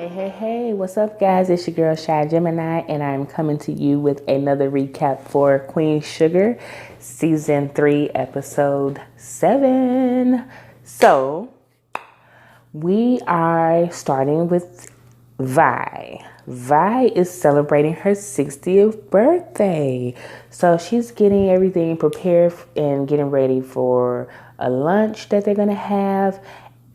Hey, what's up, guys? It's your girl Shy Gemini, and I'm coming to you with another recap for Queen Sugar, Season 3, Episode 7. So, we are starting with Vi. Vi is celebrating her 60th birthday. So, she's getting everything prepared and getting ready for a lunch that they're going to have.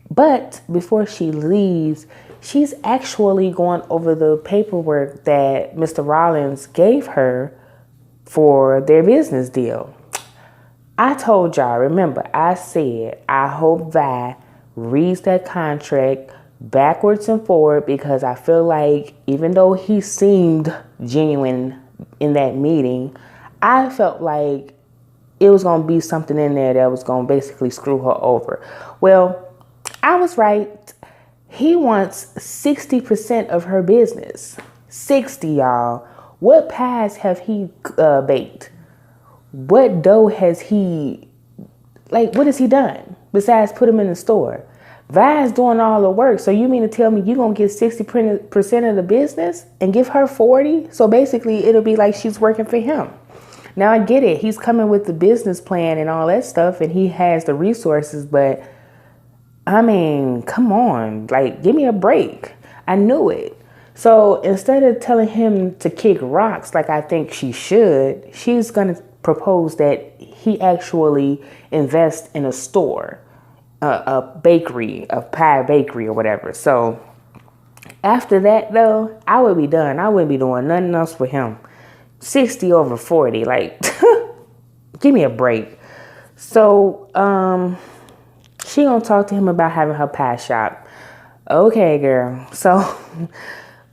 But before she leaves, she's actually going over the paperwork that Mr. Rollins gave her for their business deal. I told y'all, remember, I said, I hope Vi reads that contract backwards and forward because I feel like even though he seemed genuine in that meeting, I felt like it was going to be something in there that was going to basically screw her over. Well, I was right. He wants 60% of her business. 60, y'all. What pies have he baked? What dough has he, what has he done besides put them in the store? Vi's doing all the work. So you mean to tell me you're going to get 60% of the business and give her 40? So basically it'll be like she's working for him. Now I get it. He's coming with the business plan and all that stuff and he has the resources, but I mean, come on, give me a break. I knew it. So instead of telling him to kick rocks like I think she should, she's going to propose that he actually invest in a store, a bakery, a pie bakery or whatever. So after that, though, I would be done. I wouldn't be doing nothing else with him. 60 over 40, give me a break. So, she gonna talk to him about having her pie shop. Okay, girl. So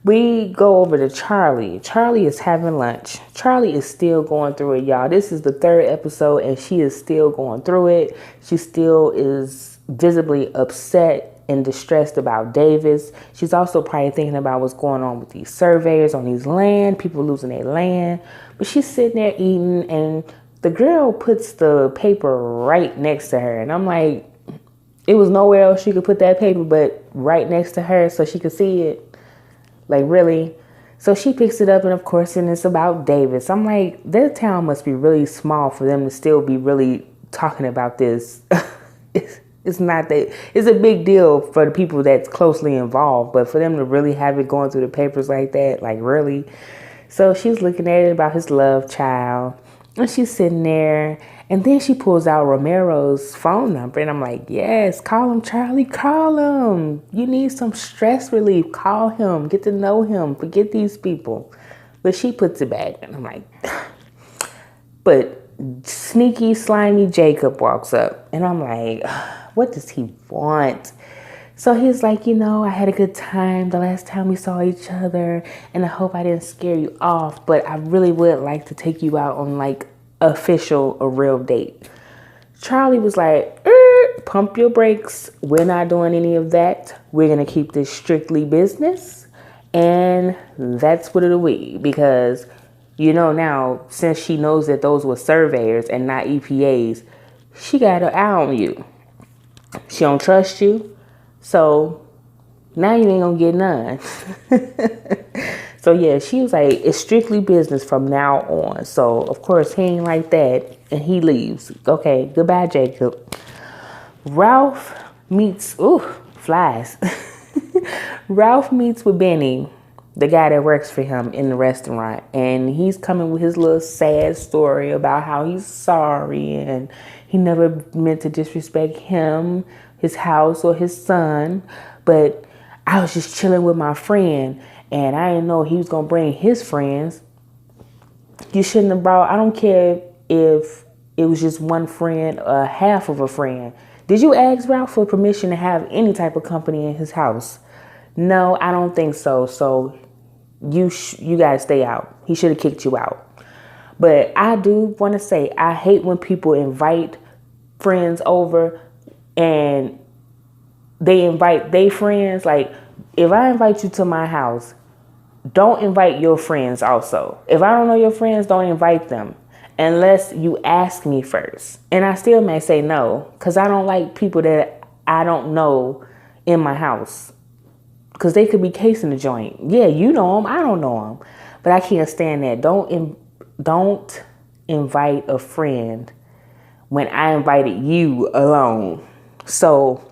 we go over to Charlie. Charlie is having lunch. Charlie is still going through it, y'all. This is the third episode and she is still going through it. She still is visibly upset and distressed about Davis. She's also probably thinking about what's going on with these surveyors on these land, people losing their land. But she's sitting there eating and the girl puts the paper right next to her. And I'm like, it was nowhere else she could put that paper but right next to her so she could see it. Really? So she picks it up and of course and it's about Davis. I'm like, their town must be really small for them to still be really talking about this. It's not that, it's a big deal for the people that's closely involved, but for them to really have it going through the papers like that, really? So she's looking at it about his love child and she's sitting there. And then she pulls out Romero's phone number. And I'm like, yes, call him, Charlie, call him. You need some stress relief. Call him. Get to know him. Forget these people. But she puts it back. And I'm like, but sneaky, slimy Jacob walks up. And I'm like, what does he want? So he's like, I had a good time the last time we saw each other. And I hope I didn't scare you off. But I really would like to take you out on a real date. Charlie was like, pump your brakes. We're not doing any of that. We're going to keep this strictly business. And that's what it'll be. Because, now, since she knows that those were surveyors and not EPAs, she got her eye on you. She don't trust you. So now you ain't going to get none. So yeah, she was like, it's strictly business from now on. So of course he ain't like that and he leaves. Okay, goodbye, Jacob. Ralph meets, flies. Ralph meets with Benny, the guy that works for him in the restaurant. And he's coming with his little sad story about how he's sorry and he never meant to disrespect him, his house, or his son. But I was just chilling with my friend. And I didn't know he was going to bring his friends. You shouldn't have brought, I don't care if it was just one friend or half of a friend. Did you ask Ralph for permission to have any type of company in his house? No, I don't think so. So you got to stay out. He should have kicked you out. But I do want to say, I hate when people invite friends over and they invite their friends. If I invite you to my house, don't invite your friends also. If I don't know your friends, don't invite them unless you ask me first. And I still may say no because I don't like people that I don't know in my house. because they could be casing the joint. Yeah, you know them. I don't know them. But I can't stand that. Don't invite a friend when I invited you alone. So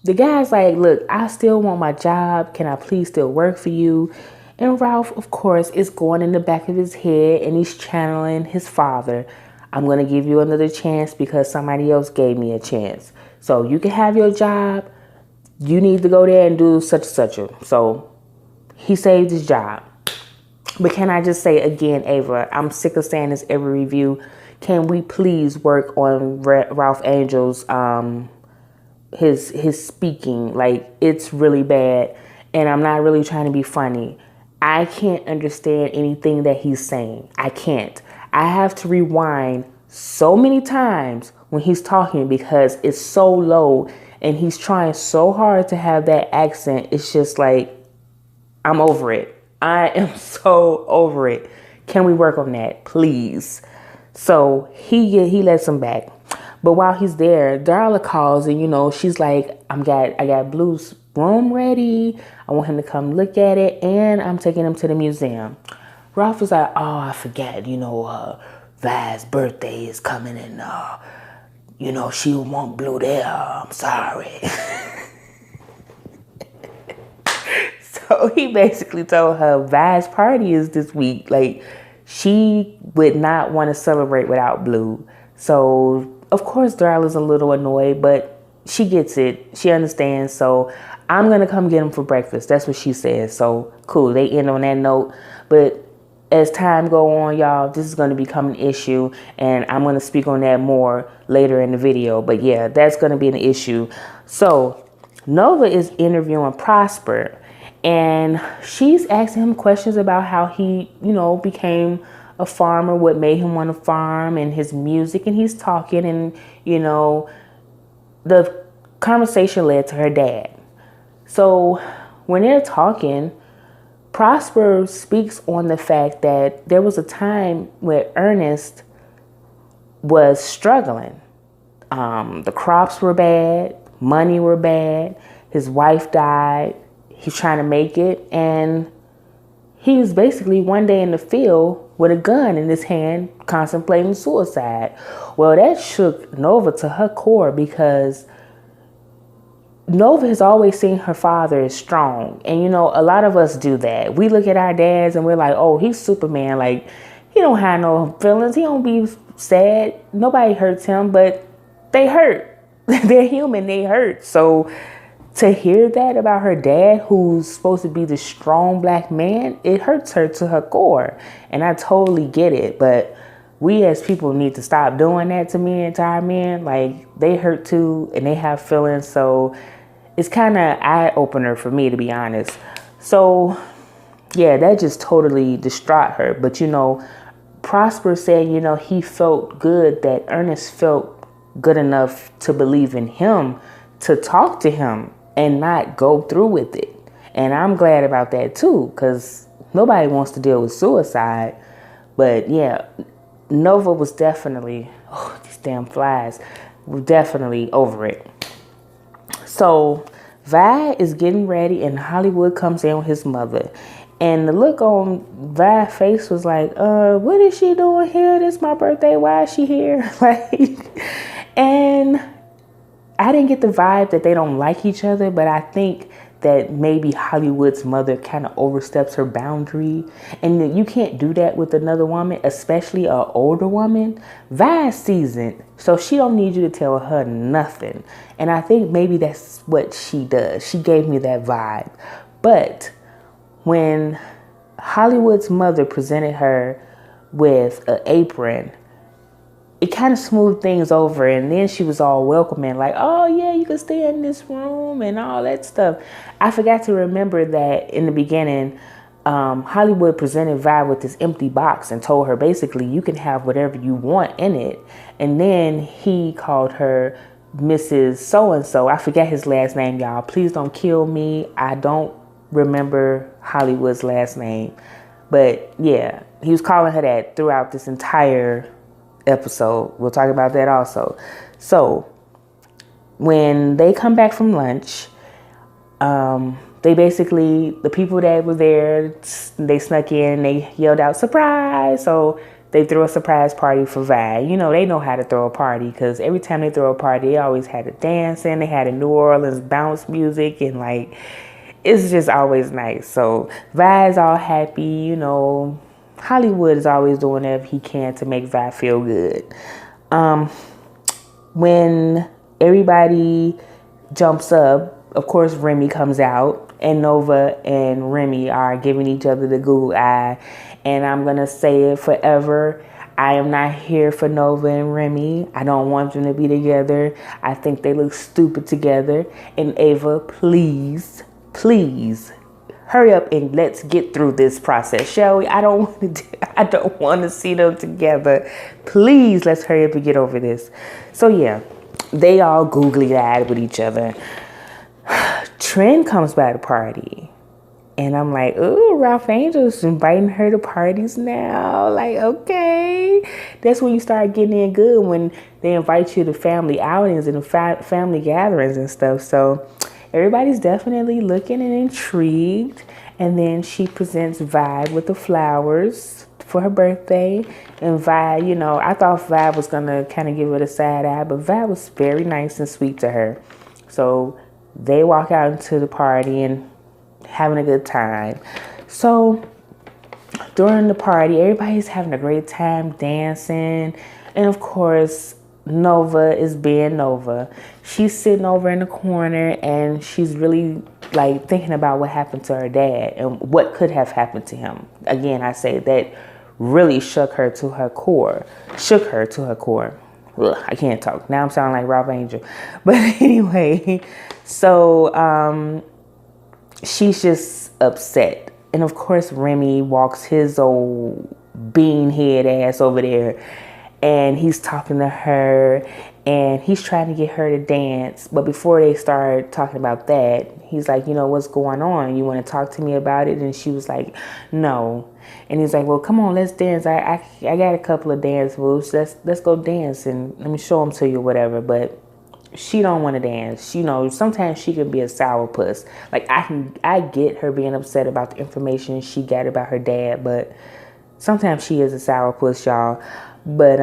the guy's like, look, I still want my job. Can I please still work for you? And Ralph, of course, is going in the back of his head and he's channeling his father. I'm going to give you another chance because somebody else gave me a chance. So you can have your job. You need to go there and do such and such. So he saved his job. But can I just say again, Ava, I'm sick of saying this every review. Can we please work on Ralph Angel's his speaking? Like, it's really bad, and I'm not really trying to be funny. I can't understand anything that he's saying. I can't. I have to rewind so many times when he's talking because it's so low and he's trying so hard to have that accent. It's just like, I'm over it. I am so over it. Can we work on that, please? So he lets him back. But while he's there, Darla calls and, you know, she's like, I got Blue's room ready. I want him to come look at it, and I'm taking him to the museum. Ralph is like, oh, I forget, you know, Vi's birthday is coming, and you know, she want Blue there. I'm sorry. So he basically told her Vi's party is this week. Like, she would not want to celebrate without Blue. So, of course, Darla's a little annoyed, but she gets it. She understands. So, I'm going to come get him for breakfast. That's what she says. So, cool. They end on that note. But as time go on, y'all, this is going to become an issue. And I'm going to speak on that more later in the video. But, yeah, that's going to be an issue. So, Nova is interviewing Prosper. And she's asking him questions about how he, you know, became a farmer, what made him want to farm, and his music. And he's talking, and, you know, the conversation led to her dad. So when they're talking, Prosper speaks on the fact that there was a time where Ernest was struggling. The crops were bad, money were bad, his wife died. He's trying to make it, and he was basically one day in the field with a gun in his hand contemplating suicide. Well, that shook Nova to her core because Nova has always seen her father as strong. And, you know, a lot of us do that. We look at our dads and we're like, oh, he's Superman. Like, he don't have no feelings. He don't be sad. Nobody hurts him, but they hurt. They're human. They hurt. So to hear that about her dad, who's supposed to be the strong black man, it hurts her to her core. And I totally get it. But we as people need to stop doing that to men, to our men. Like, they hurt too, and they have feelings. So it's kind of eye-opener for me, to be honest. So, yeah, that just totally distraught her. But, you know, Prosper said, you know, he felt good that Ernest felt good enough to believe in him, to talk to him, and not go through with it. And I'm glad about that too, because nobody wants to deal with suicide. But yeah, Nova was definitely, oh, these damn flies, were definitely over it. So Vi is getting ready, and Hollywood comes in with his mother. And the look on Vi's face was like, what is she doing here? This is my birthday. Why is she here? Like, and I didn't get the vibe that they don't like each other, but I think that maybe Hollywood's mother kind of oversteps her boundary, and you can't do that with another woman, especially an older woman. Vi's seasoned, so she don't need you to tell her nothing. And I think maybe that's what she does. She gave me that vibe. But when Hollywood's mother presented her with an apron, it kind of smoothed things over, and then she was all welcoming, like, oh yeah, you can stay in this room and all that stuff. I forgot to remember that in the beginning, Hollywood presented Vi with this empty box and told her basically you can have whatever you want in it. And then he called her Mrs. So-and-so. I forget his last name, y'all. Please don't kill me. I don't remember Hollywood's last name. But yeah, he was calling her that throughout this entire episode. We'll talk about that also. So when they come back from lunch, the they basically, the people that were there, they snuck in and they yelled out, surprise. So they threw a surprise party for Vi. You know, they know how to throw a party because every time they throw a party, they always had a dancing. They had a New Orleans bounce music and like, it's just always nice. So Vi is all happy, you know. Hollywood is always doing whatever he can to make Vi feel good. When everybody jumps up, of course, Remy comes out, and Nova and Remy are giving each other the Google eye. And I'm going to say it forever. I am not here for Nova and Remy. I don't want them to be together. I think they look stupid together. And Ava, please, hurry up and let's get through this process, shall we? I don't want to see them together. Please, let's hurry up and get over this. So yeah, they all googly-eyed with each other. Trend comes by the party. And I'm like, ooh, Ralph Angel's inviting her to parties now. Like, okay. That's when you start getting in good, when they invite you to family outings and family gatherings and stuff. So everybody's definitely looking and intrigued. And then she presents Vi with the flowers for her birthday. And Vi, you know, I thought Vi was going to kind of give her the side eye, but Vi was very nice and sweet to her. So they walk out into the party and having a good time. So during the party, everybody's having a great time dancing. And of course, Nova is being Nova. She's sitting over in the corner and she's really like thinking about what happened to her dad and what could have happened to him. Again, I say that really shook her to her core. Ugh, I can't talk. Now I'm sounding like Ralph Angel. But anyway, so she's just upset. And of course, Remy walks his old beanhead ass over there. And he's talking to her. And he's trying to get her to dance. But before they start talking about that, he's like, you know, what's going on? You want to talk to me about it? And she was like, no. And he's like, well, come on, let's dance. I got a couple of dance moves. Let's go dance and let me show them to you, whatever. But she don't want to dance. You know, sometimes she can be a sourpuss. Like I get her being upset about the information she got about her dad, but sometimes she is a sourpuss, y'all. But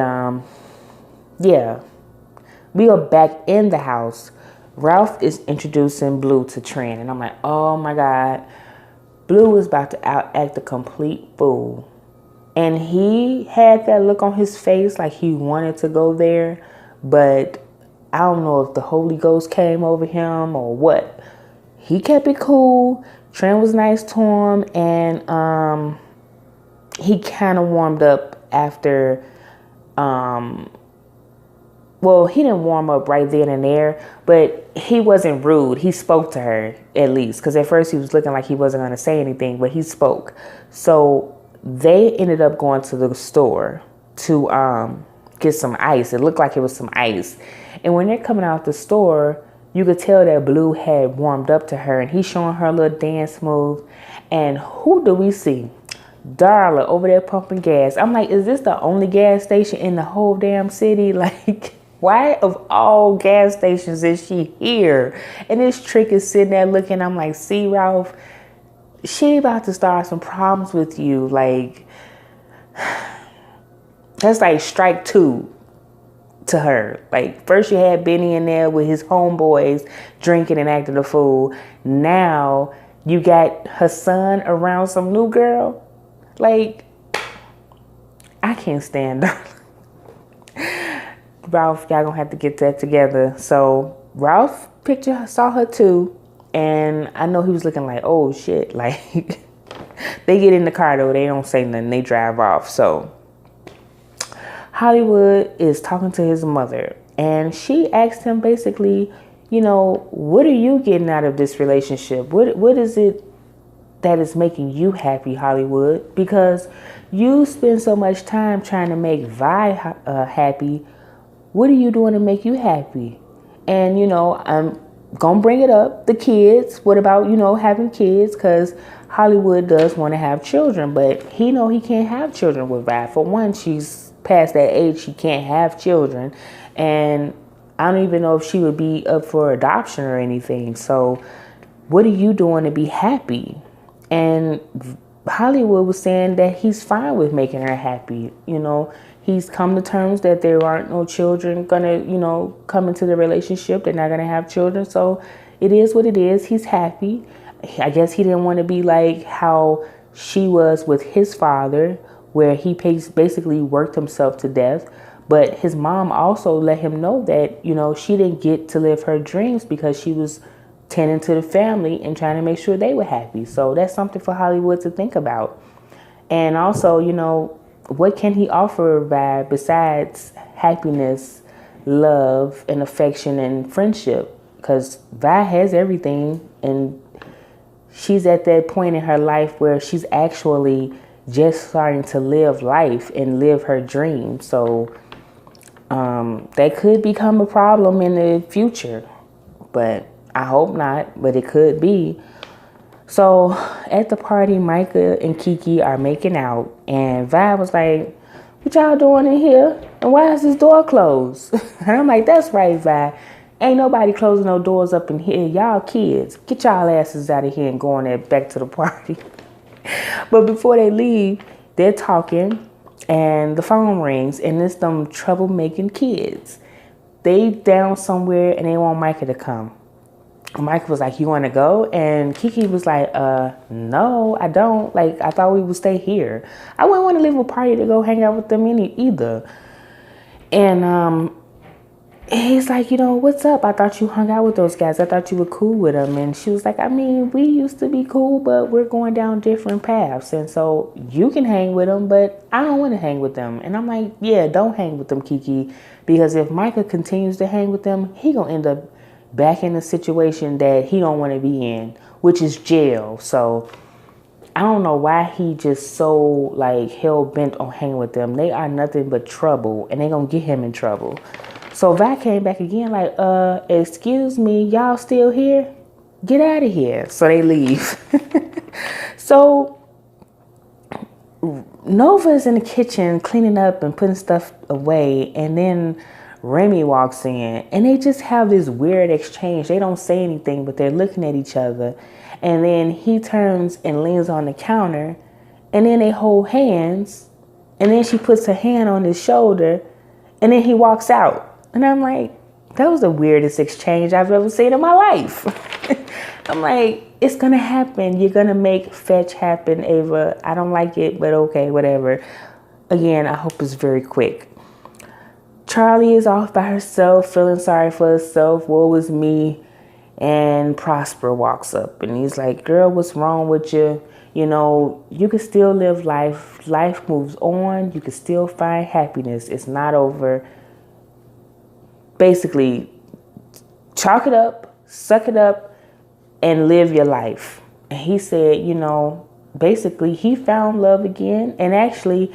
yeah, we are back in the house. Ralph is introducing Blue to Trent, and I'm like, oh my God, Blue is about to act a complete fool. And he had that look on his face like he wanted to go there, but I don't know if the Holy Ghost came over him or what. He kept it cool. Trent was nice to him. And he kind of warmed up after. Well, he didn't warm up right then and there. But he wasn't rude. He spoke to her at least. Because at first he was looking like he wasn't going to say anything. But he spoke. So they ended up going to the store to get some ice. It looked like it was some ice. And when they're coming out the store, you could tell that Blue had warmed up to her. And he's showing her a little dance move. And who do we see? Darla over there pumping gas. I'm like, is this the only gas station in the whole damn city? Like, why of all gas stations is she here? And this Trick is sitting there looking. I'm like, see, Ralph, she about to start some problems with you. Like, that's like strike two to her. Like, first you had Benny in there with his homeboys drinking and acting a fool. Now you got her son around some new girl. Like, I can't stand her. Ralph, y'all gonna have to get that together. So Ralph saw her too, and I know he was looking like, oh shit. Like, they get in the car though, they don't say nothing, they drive off. So Hollywood is talking to his mother, and she asked him basically, you know, what are you getting out of this relationship? What is it that is making you happy, Hollywood? Because you spend so much time trying to make Vi happy. What are you doing to make you happy? And, you know, I'm going to bring it up. The kids. What about, you know, having kids? Because Hollywood does want to have children, but he know he can't have children with Vi. For one, she's past that age. She can't have children. And I don't even know if she would be up for adoption or anything. So what are you doing to be happy? And Hollywood was saying that he's fine with making her happy. He's come to terms that there aren't no children gonna, come into the relationship. They're not gonna have children. So it is what it is. He's happy. I guess he didn't want to be like how she was with his father, where he basically worked himself to death. But his mom also let him know that, she didn't get to live her dreams because she was tending to the family and trying to make sure they were happy. So that's something for Hollywood to think about. And also, what can he offer Vi besides happiness, love, and affection and friendship? Because Vi has everything, and she's at that point in her life where she's actually just starting to live life and live her dream. So that could become a problem in the future, but I hope not, but it could be. So at the party, Micah and Kiki are making out, and Vi was like, what y'all doing in here? And why is this door closed? And I'm like, that's right, Vi. Ain't nobody closing no doors up in here. Y'all kids, get y'all asses out of here and going back to the party. But before they leave, they're talking, and the phone rings, and it's them troublemaking kids. They down somewhere, and they want Micah to come. Micah was like, you want to go? And Kiki was like, no, I don't. Like, I thought we would stay here. I wouldn't want to leave a party to go hang out with them either. And he's like, what's up? I thought you hung out with those guys. I thought you were cool with them. And she was like, I mean, we used to be cool, but we're going down different paths. And so you can hang with them, but I don't want to hang with them. And I'm like, yeah, don't hang with them, Kiki. Because if Micah continues to hang with them, he going to end up back in a situation that he don't want to be in, which is jail. So I don't know why he just so like hell bent on hanging with them. They are nothing but trouble, and they gonna get him in trouble. So Vi came back again like, excuse me, y'all still here? Get out of here. So they leave. So Nova's in the kitchen cleaning up and putting stuff away, and then Remy walks in, and they just have this weird exchange. They don't say anything, but they're looking at each other. And then he turns and leans on the counter, and then they hold hands, and then she puts her hand on his shoulder, and then he walks out. And I'm like, that was the weirdest exchange I've ever seen in my life. I'm like, it's going to happen. You're going to make fetch happen, Ava. I don't like it, but okay, whatever. Again, I hope it's very quick. Charlie is off by herself, feeling sorry for herself. Woe is me. And Prosper walks up, and he's like, girl, what's wrong with you? You can still live life. Life moves on. You can still find happiness. It's not over. Basically, chalk it up, suck it up, and live your life. And he said, basically he found love again. And actually,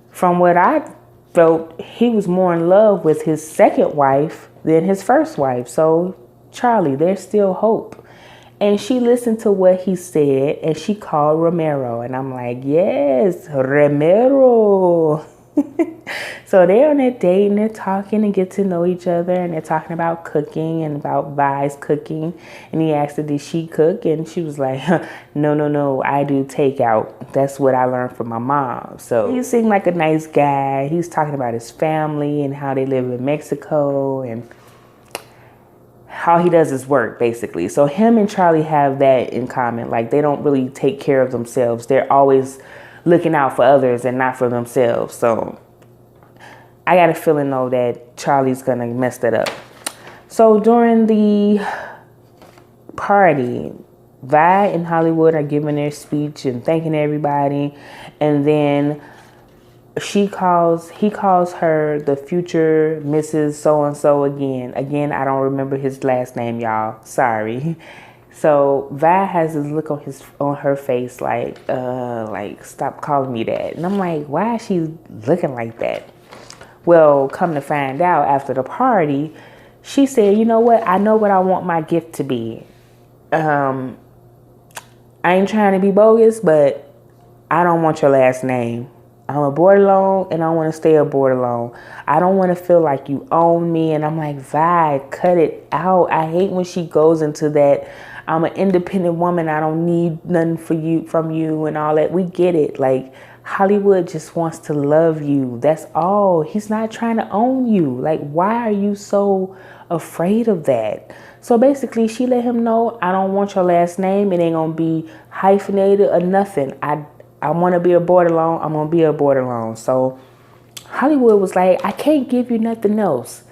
from what I felt, he was more in love with his second wife than his first wife. So Charlie, there's still hope. And she listened to what he said, and she called Romero. And I'm like, yes, Romero. So they're on that date, and they're talking and get to know each other. And they're talking about cooking and about Vi's cooking. And he asked her, did she cook? And she was like, no, I do takeout. That's what I learned from my mom. So he seemed like a nice guy. He was talking about his family and how they live in Mexico and how he does his work, basically. So him and Charlie have that in common. Like, they don't really take care of themselves. They're always looking out for others and not for themselves. So I got a feeling, though, that Charlie's going to mess that up. So during the party, Vi and Hollywood are giving their speech and thanking everybody. And then he calls her the future Mrs. So-and-so again. Again, I don't remember his last name, y'all. Sorry. So Vi has this look on her face like, stop calling me that. And I'm like, why is she looking like that? Well, come to find out, after the party, she said, you know what? I know what I want my gift to be. I ain't trying to be bogus, but I don't want your last name. I'm aboard alone and I want to stay aboard alone. I don't want to feel like you own me. And I'm like, Vi, cut it out. I hate when she goes into that. I'm an independent woman. I don't need nothing from you and all that. We get it. Like, Hollywood just wants to love you. That's all. He's not trying to own you. Like, why are you so afraid of that? So basically, she let him know, I don't want your last name. It ain't gonna be hyphenated or nothing. I want to be aboard alone. I'm gonna be aboard alone. So Hollywood was like, I can't give you nothing else.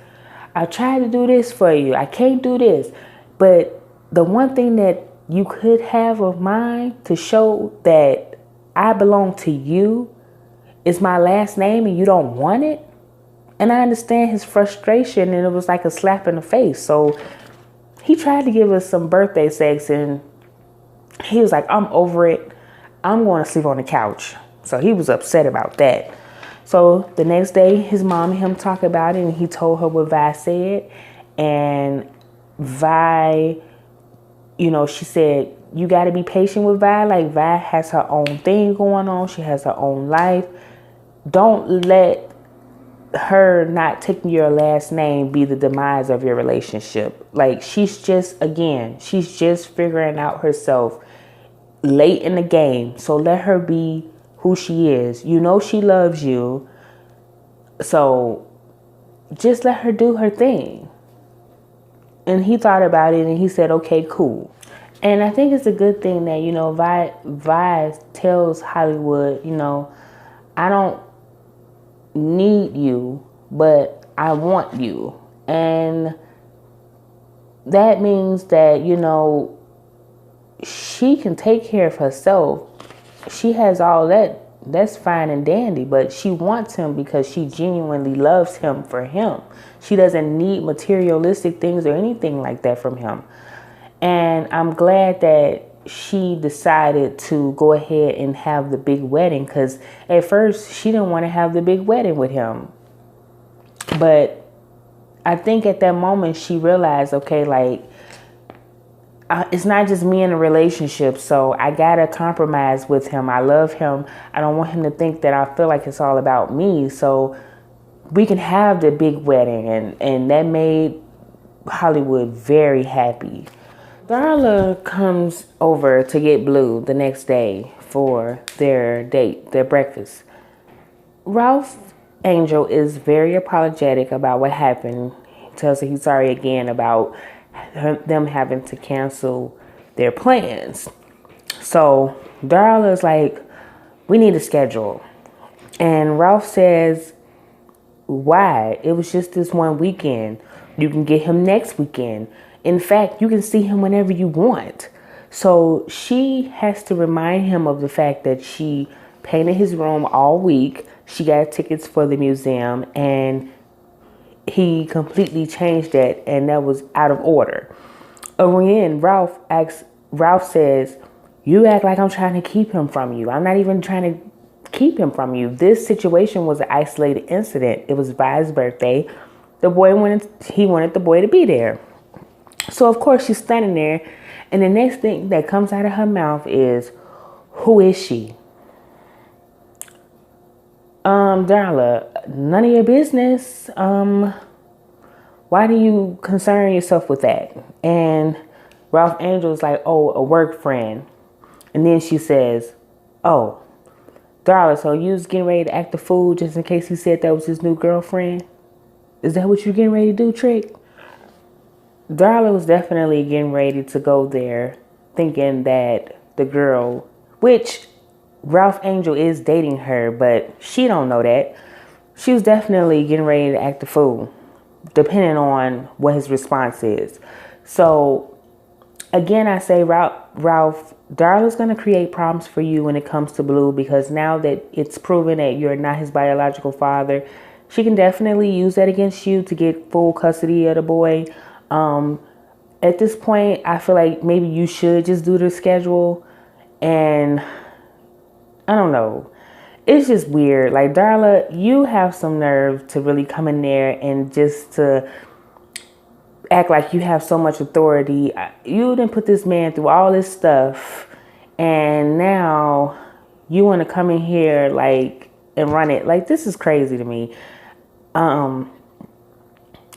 I tried to do this for you. I can't do this. But the one thing that you could have of mine to show that I belong to you is my last name and you don't want it. And I understand his frustration, and it was like a slap in the face. So he tried to give us some birthday sex, and he was like, I'm over it. I'm going to sleep on the couch. So he was upset about that. So the next day, his mom and him talked about it, and he told her what Vi said. And Vi, she said, you got to be patient with Vi. Like, Vi has her own thing going on. She has her own life. Don't let her not taking your last name be the demise of your relationship. Like, she's just figuring out herself late in the game. So let her be who she is. She loves you. So just let her do her thing. And he thought about it and he said, okay, cool. And I think it's a good thing that, Vi tells Hollywood, I don't need you, but I want you. And that means that, she can take care of herself. She has all that. That's fine and dandy, but she wants him because she genuinely loves him for him. She doesn't need materialistic things or anything like that from him. And I'm glad that she decided to go ahead and have the big wedding, because at first she didn't want to have the big wedding with him. But I think at that moment she realized, okay, like, it's not just me in a relationship, so I gotta compromise with him. I love him. I don't want him to think that I feel like it's all about me. So we can have the big wedding, and that made Hollywood very happy. Darla comes over to get Blue the next day for their date, their breakfast. Ralph Angel is very apologetic about what happened. He tells her he's sorry again about them having to cancel their plans. So Darla is like, we need a schedule. And Ralph says, why? It was just this one weekend. You can get him next weekend. In fact, you can see him whenever you want. So she has to remind him of the fact that she painted his room all week. She got tickets for the museum, and he completely changed that, and that was out of order. Again, Ralph says, you act like I'm trying to keep him from you. I'm not even trying to keep him from you. This situation was an isolated incident. It was Vi's birthday. He wanted the boy to be there. So of course she's standing there, and the next thing that comes out of her mouth is, who is she? Darla, none of your business. Why do you concern yourself with that? And Ralph Angel is like, oh, a work friend. And then she says, oh, Darla, so you was getting ready to act a fool just in case he said that was his new girlfriend? Is that what you're getting ready to do, Trick? Darla was definitely getting ready to go there thinking that the girl, which Ralph Angel is dating her, but she don't know that. She was definitely getting ready to act a fool, depending on what his response is. So again, I say, Ralph, Darla's going to create problems for you when it comes to Blue, because now that it's proven that you're not his biological father, she can definitely use that against you to get full custody of the boy. At this point, I feel like maybe you should just do the schedule. And I don't know. It's just weird. Like, Darla, you have some nerve to really come in there and just to act like you have so much authority. You didn't put this man through all this stuff, and now you want to come in here like and run it. Like, this is crazy to me.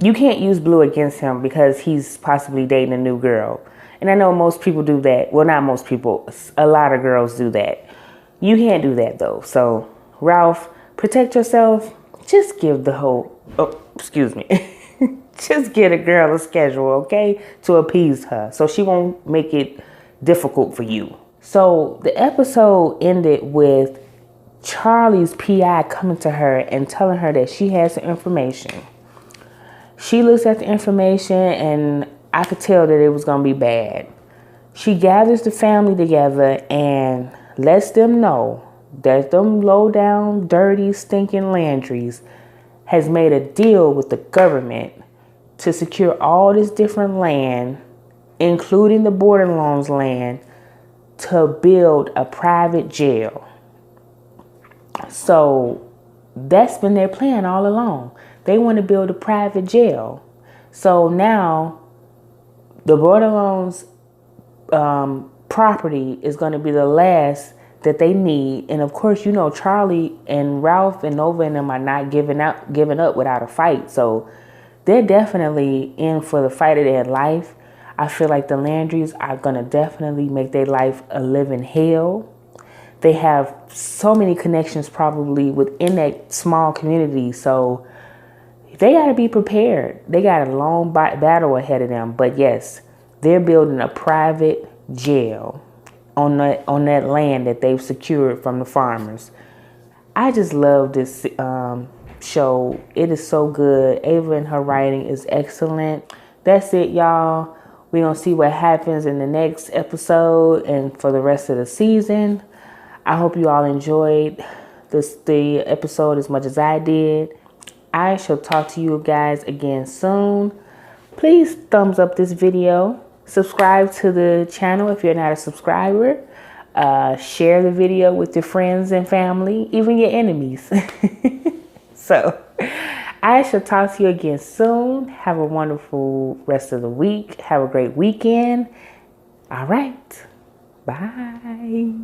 You can't use Blue against him because he's possibly dating a new girl. And I know most people do that. Well, not most people. A lot of girls do that. You can't do that, though. So, Ralph, protect yourself. Just give the whole... Oh, excuse me. Just get a girl a schedule, okay? To appease her. So she won't make it difficult for you. So, the episode ended with Charlie's PI coming to her and telling her that she has the information. She looks at the information and I could tell that it was going to be bad. She gathers the family together and lets them know that them low down, dirty, stinking Landrys has made a deal with the government to secure all this different land, including the Bordelon's land, to build a private jail. So that's been their plan all along. They want to build a private jail. So now the Bordelon's property is going to be the last that they need. And of course, you know, Charlie and Ralph and Nova and them are not giving up without a fight. So they're definitely in for the fight of their life. I feel like the Landrys are going to definitely make their life a living hell. They have so many connections probably within that small community. So they got to be prepared. They got a long battle ahead of them. But yes, they're building a private jail on that land that they've secured from the farmers. I just love this show. It is so good. Ava and her writing is excellent. That's it, y'all. We're going to see what happens in the next episode and for the rest of the season. I hope you all enjoyed the episode as much as I did. I shall talk to you guys again soon. Please thumbs up this video. Subscribe to the channel if you're not a subscriber. Share the video with your friends and family, even your enemies. So, I shall talk to you again soon. Have a wonderful rest of the week. Have a great weekend. All right. Bye.